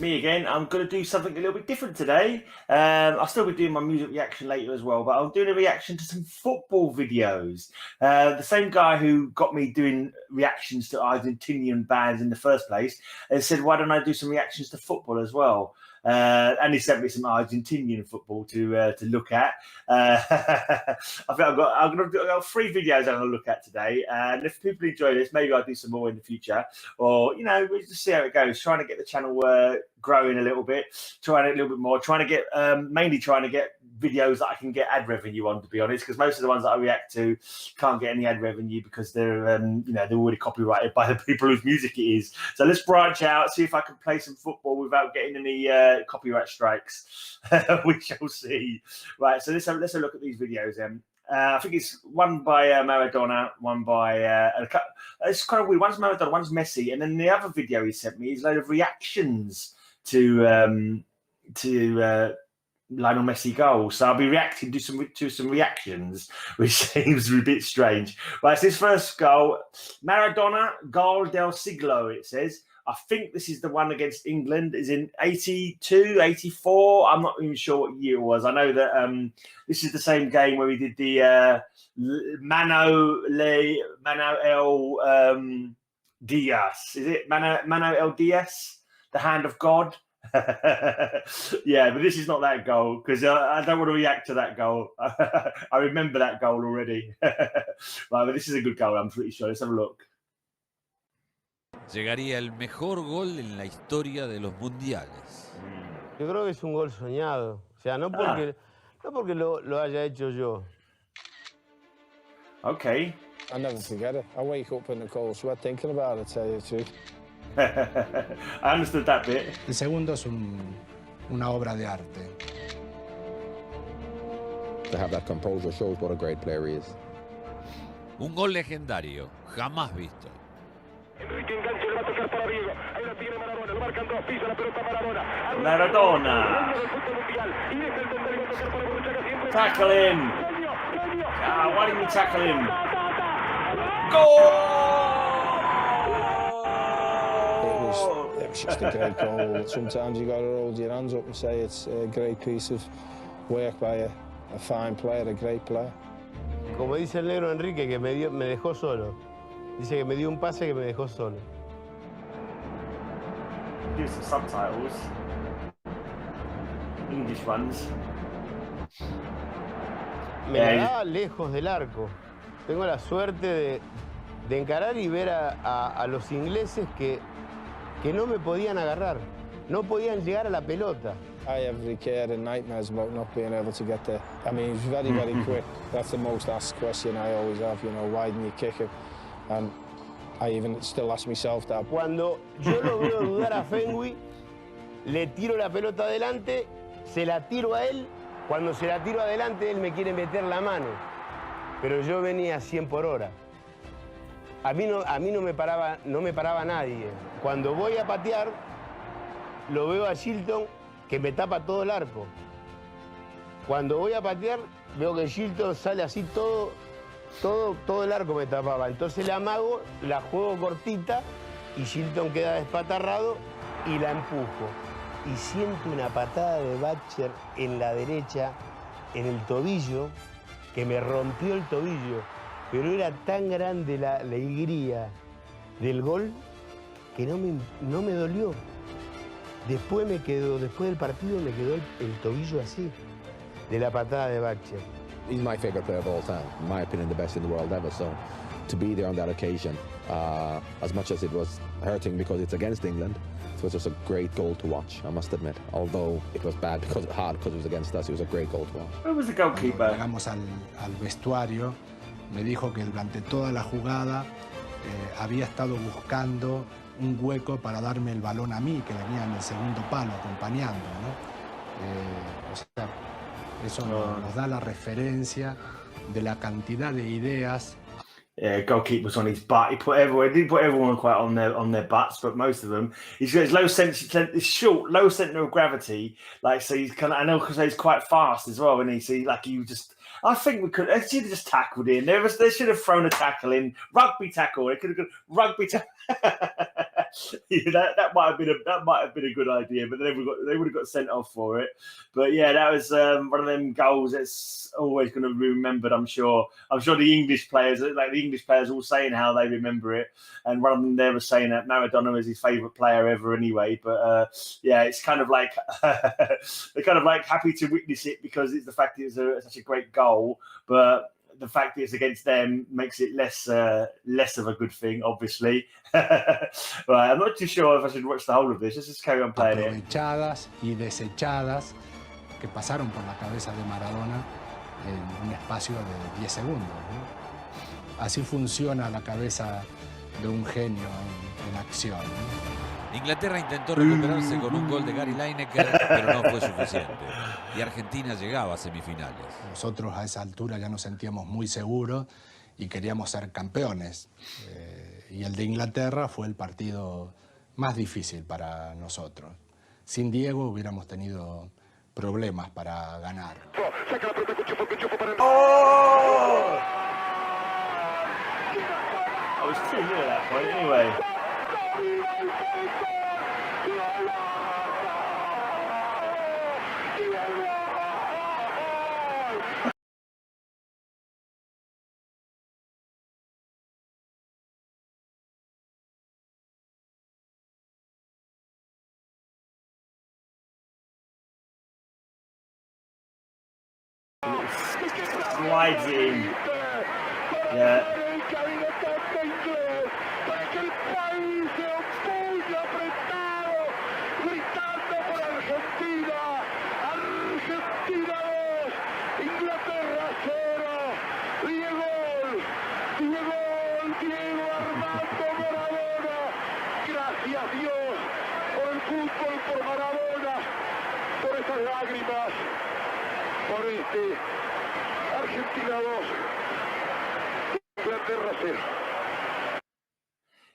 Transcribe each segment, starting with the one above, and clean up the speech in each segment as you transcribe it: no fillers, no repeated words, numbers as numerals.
me again. I'm going to do something a little bit different today. I'll still be doing my music reaction later as well, but I'm doing a reaction to some football videos. The same guy who got me doing reactions to Argentinian bands in the first place said, why don't I do some reactions to football as well? And he sent me some Argentinian football to look at. I think I've got 3 videos I'm going to look at today. And if people enjoy this, maybe I'll do some more in the future. Or, you know, we'll just see how it goes. Trying to get the channel growing a little bit, trying it a little bit more, trying to get mainly trying to get videos that I can get ad revenue on, to be honest, because most of the ones that I react to can't get any ad revenue because they're you know, they're already copyrighted by the people whose music it is. So let's branch out, see if I can play some football without getting any copyright strikes. We shall see. Right, so let's have a look at these videos then. I think it's one by Maradona, one by it's kind of weird. One's Maradona, one's Messi, and then the other video he sent me is a load of reactions to Lionel Messi goals. So I'll be reacting to some reactions, which seems a bit strange. Right, so this first goal, Maradona, Gol del Siglo, it says. I think this is the one against England, is in 82, 84. I'm not even sure what year it was. I know that this is the same game where we did the Mano El Diaz. Is it Mano El Diaz? The hand of God? Yeah, but this is not that goal because I don't want to react to that goal. I remember that goal already. Right, but this is a good goal, I'm pretty sure. Let's have a look. Llegaría el mejor gol en la historia de los mundiales. Yo creo que es un gol soñado. O sea, no porque lo haya hecho yo. Okay. I never forget it. I wake up in the cold sweat thinking about it, to tell you the truth. I understood that bit. El segundo es una obra de arte. To have that composure shows what a great player he is. Un gol legendario, jamás visto. Enrique enganche, le va a tocar para Diego. Ahí la tiene Maradona, lo marcan 2, pisa la pelota Maradona. Maradona. Tackle him. Why didn't you tackle him? Goal! It was just a great goal. Sometimes you got to hold your hands up and say it's a great piece of work by a fine player, a great player. Como dice el negro Enrique, que me dejó solo. Dice que me dio un pase que me dejó solo. Do some subtitles. English ones. Me la daba lejos del arco. Tengo la suerte de encarar y ver a los ingleses que no me podían agarrar. No podían llegar a la pelota. I have recurring nightmares about not being able to get there. I mean, he's very, very quick. That's the most asked question I always have, you know, why didn't you kick it? And I even still ask myself that. Cuando yo lo veo dudar a Fenwick, le tiro la pelota adelante, se la tiro a él. Cuando se la tiro adelante, él me quiere meter la mano. Pero yo venía a 100 por hora. A mí no me paraba nadie. Cuando voy a patear, lo veo a Shilton que me tapa todo el arco. Cuando voy a patear, veo que Shilton sale así todo el arco me tapaba. Entonces le amago, la juego cortita y Shilton queda despatarrado y la empujo. Y siento una patada de Butcher en la derecha, en el tobillo, que me rompió el tobillo. Pero era tan grande la alegría del gol que no me dolió. Después del partido me quedó el tobillo así, de la patada de Butcher. He's my favorite player of all time, in my opinion, the best in the world ever. So to be there on that occasion, as much as it was hurting because it's against England, it was just a great goal to watch, I must admit. Although it was bad because it was against us, it was a great goal to watch. Who was the goalkeeper? Llegamos al vestuario, me dijo que durante toda la jugada había estado buscando un hueco para darme el balón a mí, que venía en el segundo palo acompañando, ¿no? O sea, eso nos da la referencia de la cantidad de ideas. Goalkeeper's on his butt. He didn't put everyone quite on their butts, but most of them. He's got his short, low center of gravity. Like, so he's kind of, I know because he's quite fast as well, and I think we should have just tackled in. They should have thrown a tackle in, rugby tackle. They could have gone rugby tackle. that might have been a good idea, but then they would have got sent off for it. But yeah, that was one of them goals that's always going to be remembered. I'm sure the English players, all saying how they remember it, and one of them there was saying that Maradona was his favourite player ever anyway. But yeah, it's kind of like they're kind of like happy to witness it because it's the fact that it's such a great goal, but the fact that it's against them makes it less of a good thing, obviously. Right, I'm not too sure if I should watch the whole of this. Let's just carry on playing it. Aprovechadas y desechadas que pasaron por la cabeza de Maradona en un espacio de 10 segundos, ¿no? Así funciona la cabeza de un genio en acción, ¿no? Inglaterra intentó recuperarse con un gol de Gary Lineker, pero no fue suficiente. Y Argentina llegaba a semifinales. Nosotros a esa altura ya nos sentíamos muy seguros y queríamos ser campeones. Y el de Inglaterra fue el partido más difícil para nosotros. Sin Diego hubiéramos tenido problemas para ganar. Oh! I was too near that point anyway. Slides it in. Yeah. Gracias Dios por el fútbol, por Maradona, por esas lágrimas, por Argentina 2, Inglaterra 0.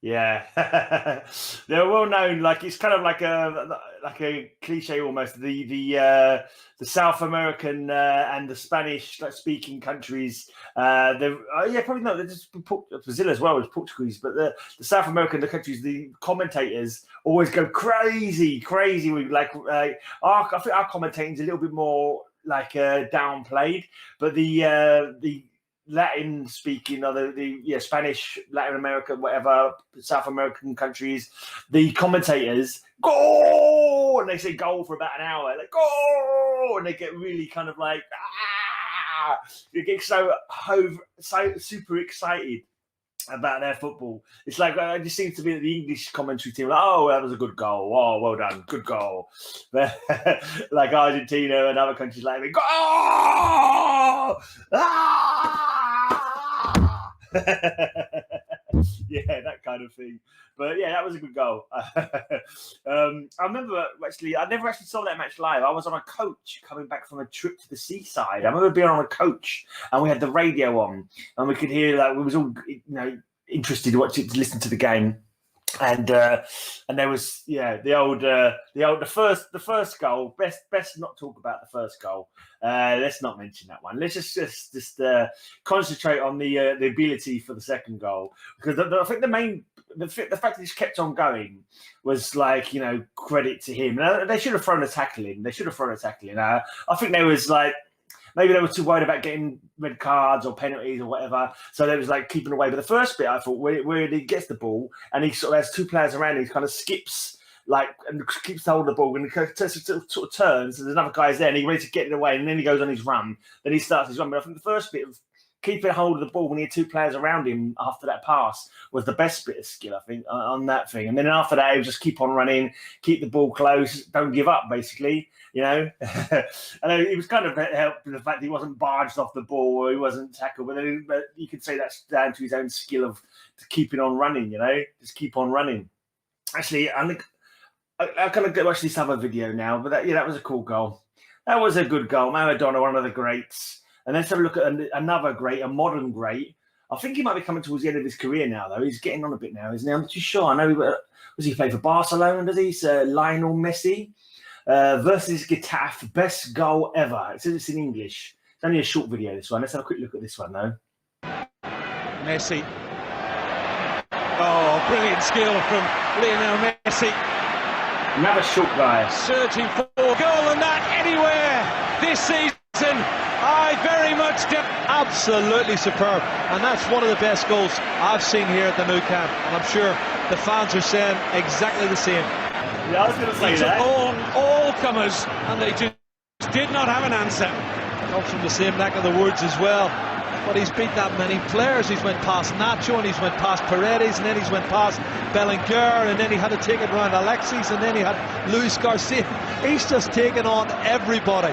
Yeah, they're well known. Like it's kind of like a cliche almost. The South American and the Spanish speaking countries. They're probably not. They're just Brazil as well as Portuguese, but the South American countries. The commentators always go crazy with I think our commentating is a little bit more like downplayed, but the Latin speaking or the Spanish, Latin America, whatever, South American countries, the commentators goal, and they say goal for about an hour, like goal, and they get really kind of like they get so super excited about their football. It's like it just seems to be the English commentary team like, oh, that was a good goal, oh, well done, good goal. But like Argentina and other countries like goal, yeah, that kind of thing. But yeah, that was a good goal. I remember I never actually saw that match live. I was on a coach coming back from a trip to the seaside. I remember being on a coach and we had the radio on and we could hear we was all interested to listen to the game. And there was the first goal. Best not talk about the first goal. Let's not mention that one. Let's just concentrate on the ability for the second goal, because I think the fact that he's kept on going was credit to him. They should have thrown a tackle in. I think there was maybe they were too worried about getting red cards or penalties or whatever, so they was keeping away. But the first bit, I thought, where he gets the ball and he sort of has two players around him, he kind of skips and keeps hold of the ball and he sort of turns, and there's another guy's there and he's ready to get it away, and then he goes on his run. Then he starts his run. But I think the first bit of keeping hold of the ball when he had two players around him after that pass was the best bit of skill, I think, on that thing. And then after that, he would just keep on running, keep the ball close, don't give up, basically, And it was kind of helped with the fact that he wasn't barged off the ball or he wasn't tackled. But you could say that's down to his own skill of keeping on running, just keep on running. Actually, I'm going to watch this other video now, but that was a cool goal. That was a good goal. Maradona, one of the greats. And let's have a look at another great, a modern great. I think he might be coming towards the end of his career now, though. He's getting on a bit now, isn't he? I'm not too sure. I know he played for Barcelona, does he? Lionel Messi versus Getafe, best goal ever. It says it's in English. It's only a short video, this one. Let's have a quick look at this one, though. Messi. Oh, brilliant skill from Lionel Messi. Another short guy. Surging for goal and that anywhere this season. I very much do. Absolutely superb. And that's one of the best goals I've seen here at the Nou Camp. And I'm sure the fans are saying exactly the same. Yeah, I was going to say He that. took all comers and they just did not have an answer. Comes from the same neck of the woods as well. But he's beat that many players. He's went past Nacho and he's went past Paredes and then he's went past Bellinger and then he had to take it around Alexis and then he had Luis Garcia. He's just taken on everybody.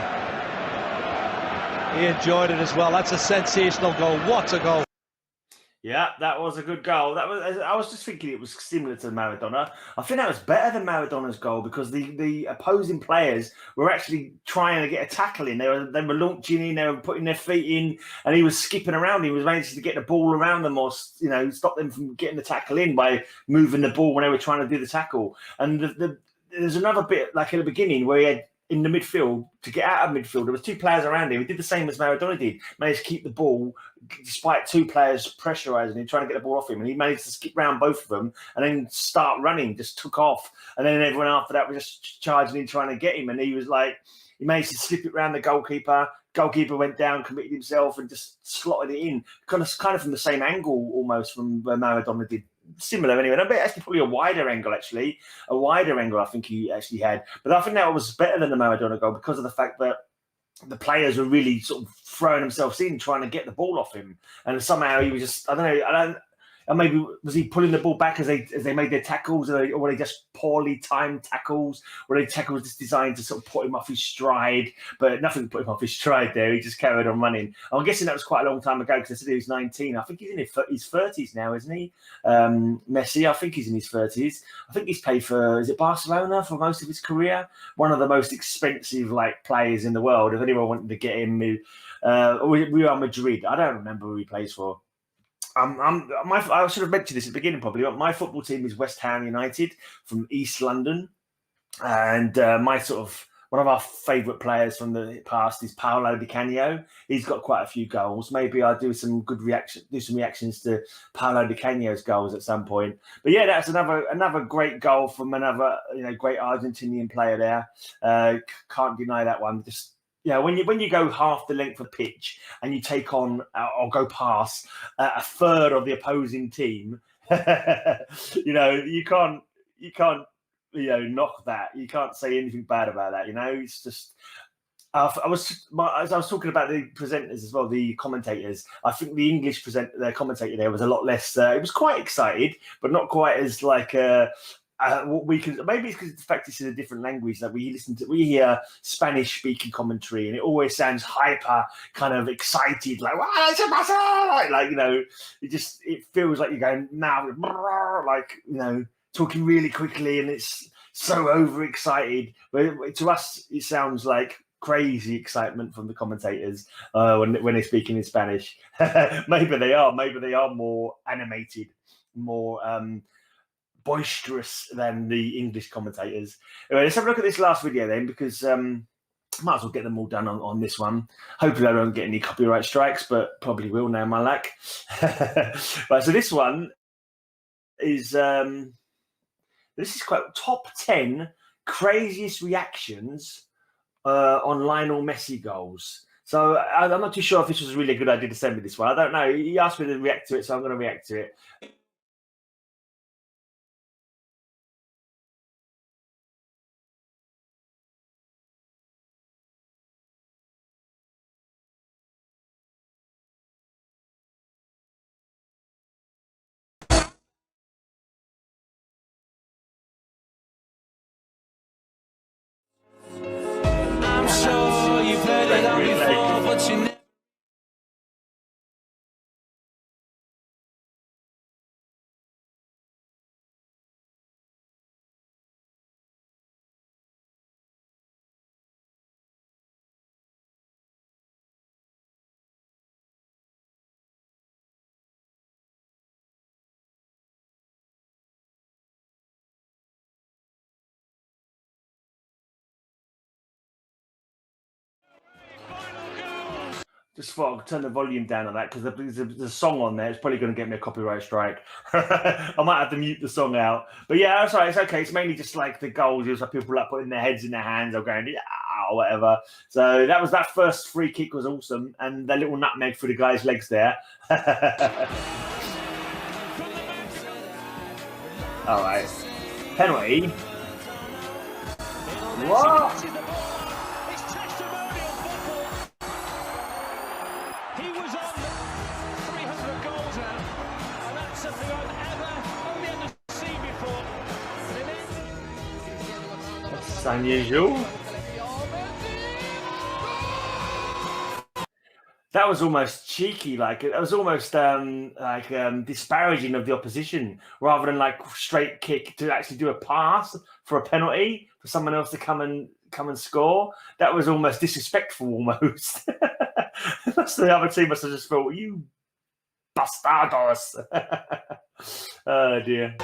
He enjoyed it as well. That's a sensational goal. What a goal. Yeah, that was a good goal. I was just thinking it was similar to Maradona. I think that was better than Maradona's goal because the opposing players were actually trying to get a tackle in. They were launching in, they were putting their feet in, and he was skipping around. He was managing to get the ball around them or stop them from getting the tackle in by moving the ball when they were trying to do the tackle. And there's another bit like at the beginning where he had in the midfield to get out of midfield. There was two players around him. He did the same as Maradona did. Managed to keep the ball despite two players pressurising him, trying to get the ball off him. And he managed to skip round both of them and then start running, just took off. And then everyone after that was just charging in, trying to get him. And he was like, he managed to slip it round the goalkeeper. Goalkeeper went down, committed himself and just slotted it in. Kind of from the same angle almost from where Maradona did. Similar anyway. I bet actually probably a wider angle I think he actually had. But I think that was better than the Maradona goal because of the fact that the players were really sort of throwing themselves in, trying to get the ball off him. And somehow he was just, I don't know, and maybe was he pulling the ball back as they made their tackles, or were they just poorly timed tackles? Were they tackles just designed to sort of put him off his stride? But nothing put him off his stride there. He just carried on running. I'm guessing that was quite a long time ago because I said he was 19. I think he's in his 30s now, isn't he? Messi, I think he's in his 30s. I think he's played for, is it Barcelona for most of his career? One of the most expensive players in the world. If anyone wanted to get him, Real Madrid. I don't remember who he plays for. I should have mentioned this at the beginning probably, but my football team is West Ham United from East London. And one of our favourite players from the past is Paolo Di Canio. He's got quite a few goals. Maybe I'll do some reactions to Paolo Di Canio's goals at some point. But yeah, that's another great goal from another great Argentinian player there. Can't deny that one. Just when you go half the length of pitch and you take on or go past a third of the opposing team, you can't knock that. You can't say anything bad about that. It's just. As I was talking about the presenters as well, the commentators. I think the English commentator there was a lot less. It was quite excited, but not quite as what we can. Maybe it's because the fact it's in a different language that we hear Spanish speaking commentary, and it always sounds hyper, kind of excited, it feels like you're going now, talking really quickly, and it's so overexcited. But to us, it sounds like crazy excitement from the commentators when they're speaking in Spanish. Maybe they are more animated, more boisterous than the English commentators. Anyway, let's have a look at this last video then, because might as well get them all done on this one. Hopefully I don't get any copyright strikes, but probably will now, my luck. Right, so this one is this is quite top 10 craziest reactions on Lionel Messi goals. So I'm not too sure if this was really a good idea to send me this one. I don't know. He asked me to react to it, so I'm going to react to it. I'm sure you've heard it all before, but you never Just thought I'd turn the volume down on that because there's a song on there. It's probably going to get me a copyright strike. I might have to mute the song out. But yeah, that's right. It's okay. It's mainly just like the goals. It's like people like putting their heads in their hands or going, yeah, or whatever. So that first free kick was awesome. And the little nutmeg through the guy's legs there. All right. Penalty. What? Unusual. That was almost cheeky, like it was almost disparaging of the opposition, rather than like straight kick to actually do a pass for a penalty for someone else to come and score. That was almost disrespectful, almost. That's the other team must have just thought, you bastardos. Oh dear.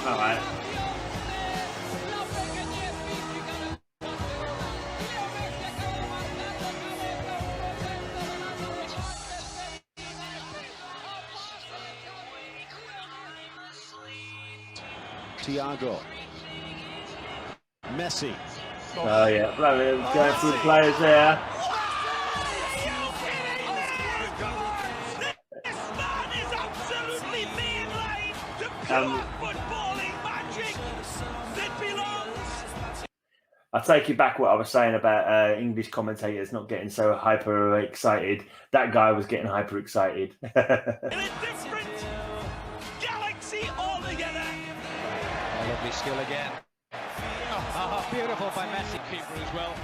All right. Thiago. Messi. Oh yeah, going through the players there. I take you back what I was saying about English commentators not getting so hyper excited. That guy was getting hyper excited. In a different galaxy altogether. Oh, lovely skill again. Oh, beautiful by Messi, keeper as well.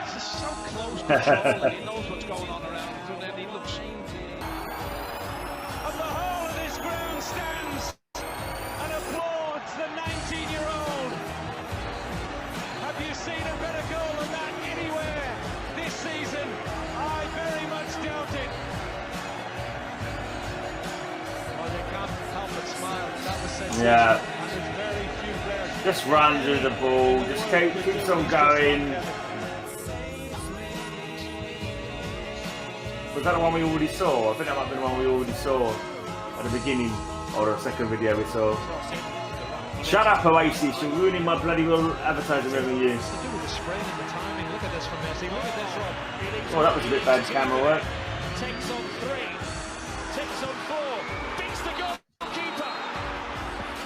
This is so close control and he knows what's going on around him, and he looks. And the whole of this ground stands and applauds the 19-year-old. Have you seen a better goal than that anywhere this season? I very much doubt it. Well, they can't help but smile. That was sensational. Yeah. And there's very few players. Just run through the ball. Just keeps on going. Was that the one we already saw? I think that might have been the one we already saw at the beginning, or the second video we saw. Shut up, Oasis! You're ruining my bloody well advertising revenue. It's to do with the spread and the timing. Look at this from Messi. Look at this, Rob. Oh, that was a bit bad camera work. Takes on 3. Takes on 4. Beats the goalkeeper.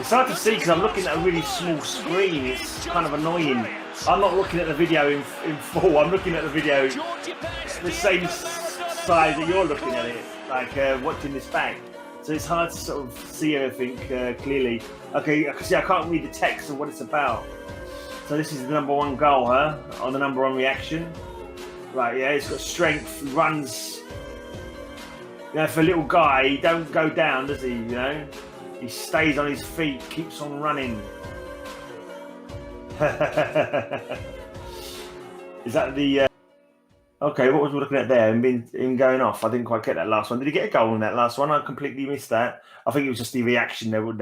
It's hard to see because I'm looking at a really small screen. It's kind of annoying. I'm not looking at the video in full. I'm looking at the video the same size that you're looking at it, like watching this back. So it's hard to sort of see everything clearly. Okay, I can see I can't read the text of what it's about. So this is the #1 goal, huh? On the #1 reaction. Right, yeah, he's got strength, runs. You know, for a little guy, he don't go down, does he? You know, he stays on his feet, keeps on running. Is that the? Okay, what was we looking at there? Him going off. I didn't quite get that last one. Did he get a goal in that last one? I completely missed that. I think it was just the reaction they were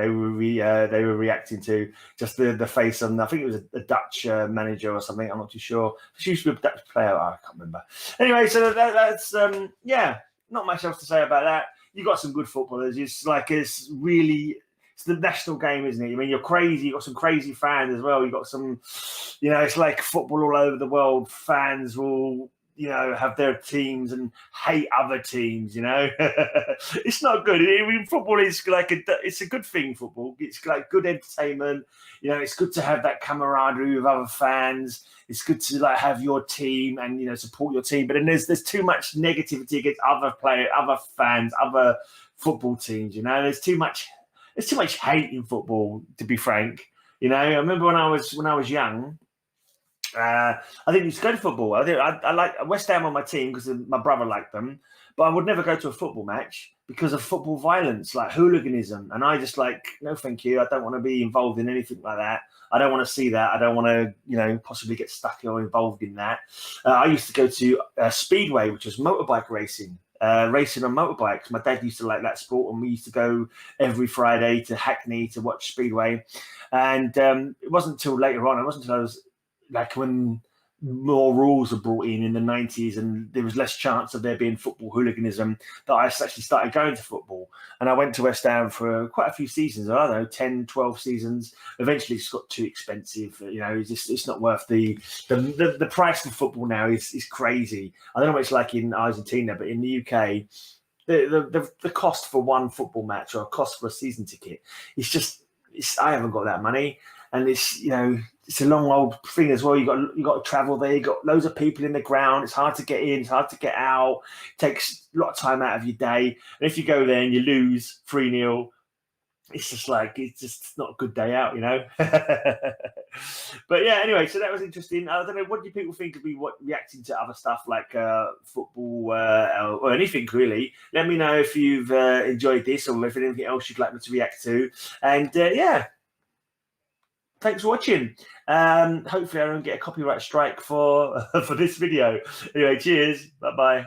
reacting to. Just the face on. I think it was a Dutch manager or something. I'm not too sure. She used to be a Dutch player. I can't remember. Anyway, so that's yeah. Not much else to say about that. You got some good footballers. It's the national game, isn't it? I mean, you're crazy. You've got some crazy fans as well. You've got some, you know, it's like football all over the world. Fans will, you know, have their teams and hate other teams, you know. It's not good. I mean, football is like it's a good thing, football. It's like good entertainment. You know, it's good to have that camaraderie with other fans. It's good to like have your team and, you know, support your team. But then there's too much negativity against other players, other fans, other football teams, you know. There's too much hate in football, to be frank. You know, I remember when I was young, I didn't used to go to football. I like West Ham on my team because my brother liked them, but I would never go to a football match because of football violence, like hooliganism. And I just like, no, thank you. I don't want to be involved in anything like that. I don't want to see that. I don't want to, you know, possibly get stuck or involved in that. I used to go to Speedway, which was motorbike racing. Racing on motorbikes. My dad used to like that sport, and we used to go every Friday to Hackney to watch Speedway. And it wasn't until later on, it wasn't until I was like when more rules were brought in the 90s and there was less chance of there being football hooliganism, that I actually started going to football. And I went to West Ham for quite a few seasons, I don't know, 10, 12 seasons. Eventually it's got too expensive. You know, it's not worth the price of football now is crazy. I don't know what it's like in Argentina, but in the UK, the cost for one football match or a cost for a season ticket, I haven't got that money. And it's, you know, it's a long old thing as well. You got to travel there. You got loads of people in the ground. It's hard to get in. It's hard to get out. It takes a lot of time out of your day. And if you go there and you lose 3-0, it's just not a good day out, you know. But yeah, anyway, so that was interesting. I don't know, what do people think of me reacting to other stuff like football or anything really? Let me know if you've enjoyed this or if anything else you'd like me to react to. And yeah. Thanks for watching. Hopefully I don't get a copyright strike for this video. Anyway, cheers. Bye-bye.